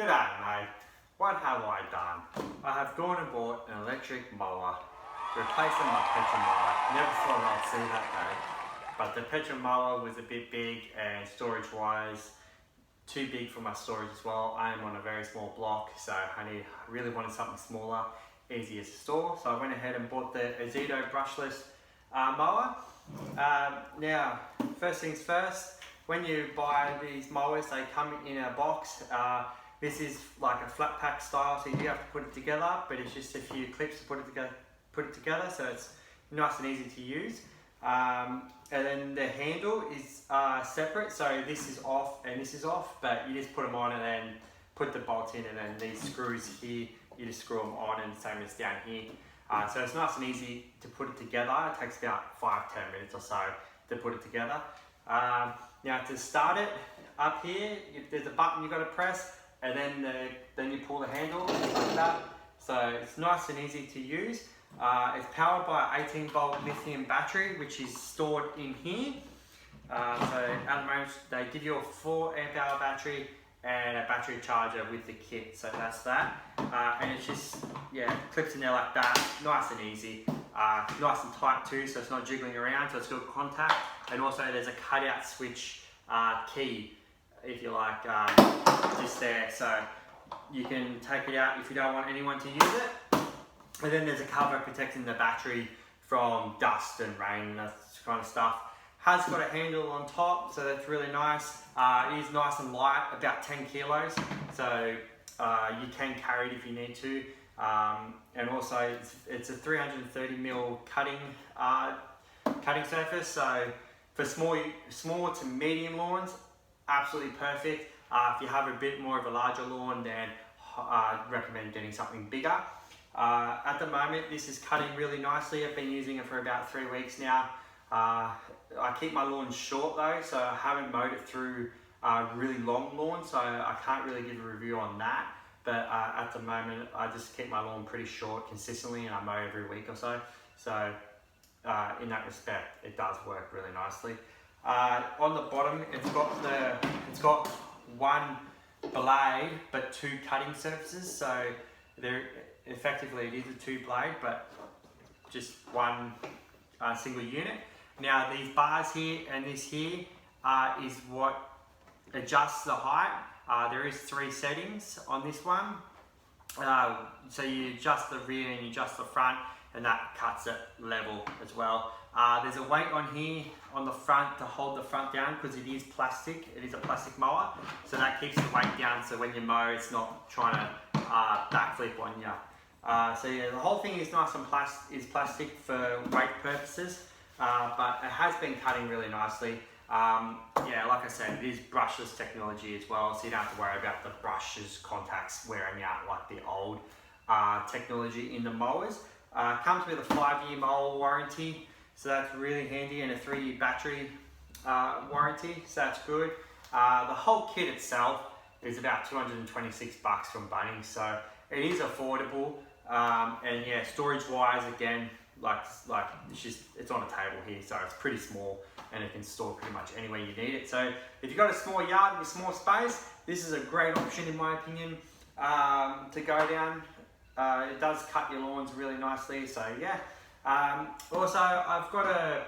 G'day mate, what have I done? I have gone and bought an electric mower, replacing my petrol mower. Never thought I'd see that day, but the petrol mower was a bit big and storage wise, too big for my storage as well. I am on a very small block, so I really wanted something smaller, easier to store. So I went ahead and bought the Ozito brushless mower. Now, first things first, when you buy these mowers, they come in a box. This is like a flat pack style, so you do have to put it together, but it's just a few clips to put it together, so it's nice and easy to use. And then the handle is separate, so this is off and this is off, but you just put them on and then put the bolt in, and then these screws here, you just screw them on, and same as down here. So it's nice and easy to put it together. It takes about 5-10 minutes or so to put it together. Now to start it, up here, there's a button you got to press, and then you pull the handle like that. So it's nice and easy to use. It's powered by an 18-volt lithium battery, which is stored in here. So at the moment, they give you a 4 amp hour battery and a battery charger with the kit. So that's that. And it's just, clips in there like that, nice and easy. Nice and tight too, so it's not jiggling around, so it's good contact. And also there's a cutout switch key, if you like, just there, so you can take it out if you don't want anyone to use it. And then there's a cover protecting the battery from dust and rain and that kind of stuff. Has got a handle on top, so that's really nice. It is nice and light, about 10 kilos, so you can carry it if you need to. And also it's a 330mm cutting surface, so for small to medium lawns, absolutely perfect. If you have a bit more of a larger lawn, then I'd recommend getting something bigger. At the moment, this is cutting really nicely. I've been using it for about 3 weeks now. I keep my lawns short though, so I haven't mowed it through really long lawns, so I can't really give a review on that. But at the moment, I just keep my lawn pretty short consistently, and I mow every week or so. So in that respect, it does work really nicely. On the bottom, it's got one blade but 2 cutting surfaces, so effectively it is a 2 blade but just one single unit. Now these bars here and this here is what adjusts the height. There is 3 settings on this one, so you adjust the rear and you adjust the front, and that cuts it level as well. There's a weight on here on the front to hold the front down, because it is plastic. It is a plastic mower, so that keeps the weight down, so when you mow, it's not trying to backflip on you. So yeah, the whole thing is nice and plastic for weight purposes, but it has been cutting really nicely. Yeah, like I said, it is brushless technology as well, so you don't have to worry about the brushes contacts wearing out like the old technology in the mowers. Comes with a 5-year mower warranty, so that's really handy, and a 3-year battery warranty, so that's good. The whole kit itself is about 226 bucks from Bunnings, so it is affordable. And yeah, storage wise, again, it's on a table here, so it's pretty small and it can store pretty much anywhere you need it. So if you've got a small yard with small space, this is a great option in my opinion to go down. It does cut your lawns really nicely, so yeah. Also, I've got a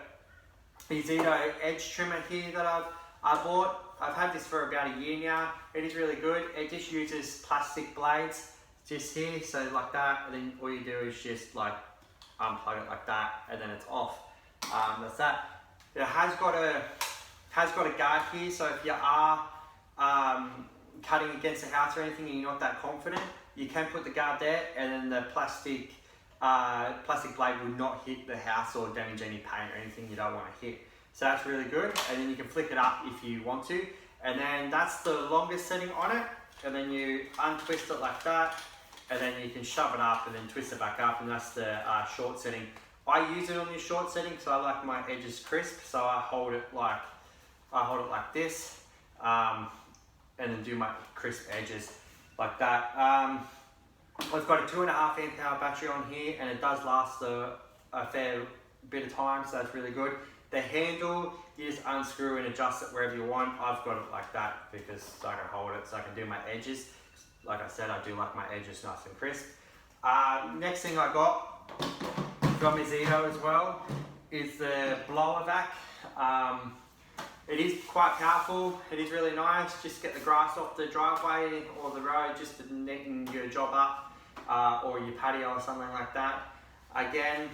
Ozito edge trimmer here that I bought. I've had this for about a year now. It is really good. It just uses plastic blades just here, so like that, and then all you do is just like unplug it like that, and then it's off. That's that. It has got a guard here, so if you are cutting against a house or anything and you're not that confident, you can put the guard there, and then the plastic blade will not hit the house or damage any paint or anything you don't want to hit. So that's really good, and then you can flick it up if you want to, and then that's the longest setting on it, and then you untwist it like that, and then you can shove it up and then twist it back up, and that's the short setting. I use it on the short setting because I like my edges crisp, so I hold it like this, and then do my crisp edges like that. I've got a 2.5 amp hour battery on here, and it does last a fair bit of time, so that's really good. The handle, you just unscrew and adjust it wherever you want. I've got it like that because I can hold it, so I can do my edges. like I said, I do like my edges nice and crisp. Next thing I got from Ozito as well is the blower vac. It is quite powerful, it is really nice. Just get the grass off the driveway or the road just to neaten your job up, or your patio or something like that. Again,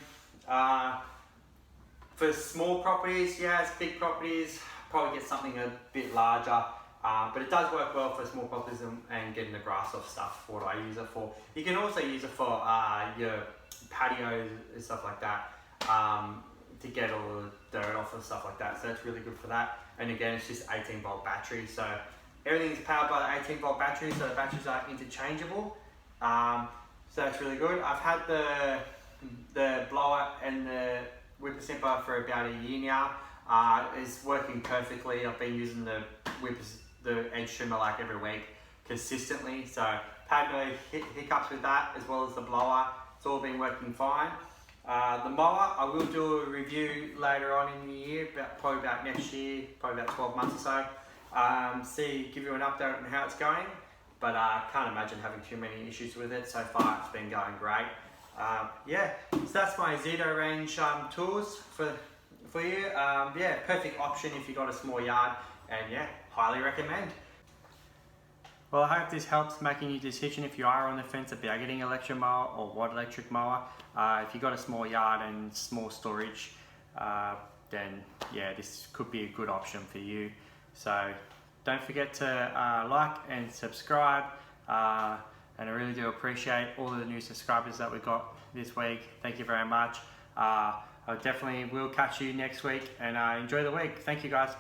for small properties, yes, big properties, probably get something a bit larger. But it does work well for small properties and getting the grass off stuff, what I use it for. You can also use it for your patios and stuff like that, to get all the dirt off and stuff like that. So that's really good for that. And again, it's just 18-volt battery. So everything's powered by the 18-volt battery, so the batteries are interchangeable. So that's really good. I've had the blower and the whipper snipper for about a year now. It's working perfectly. I've been using the edge trimmer like every week consistently, so had no hiccups with that, as well as the blower. It's all been working fine. The mower, I will do a review later on in the year, probably about next year, probably about 12 months or so. Give you an update on how it's going, but I can't imagine having too many issues with it. So far it's been going great. Yeah, so that's my Ozito range tools for you. Yeah, perfect option if you've got a small yard, and yeah, highly recommend. Well, I hope this helps making your decision if you are on the fence about getting an electric mower or what electric mower. If you've got a small yard and small storage, then yeah, this could be a good option for you. So don't forget to like and subscribe, and I really do appreciate all of the new subscribers that we got this week. Thank you very much. I definitely will catch you next week, and enjoy the week. Thank you guys.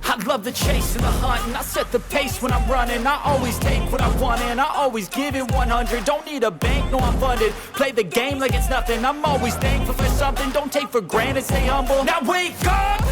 I love the chase and the hunt, and I set the pace when I'm running. I always take what I want and I always give it 100. Don't need a bank, no I'm funded. Play the game like it's nothing. I'm always thankful for something. Don't take for granted, stay humble. Now wake up!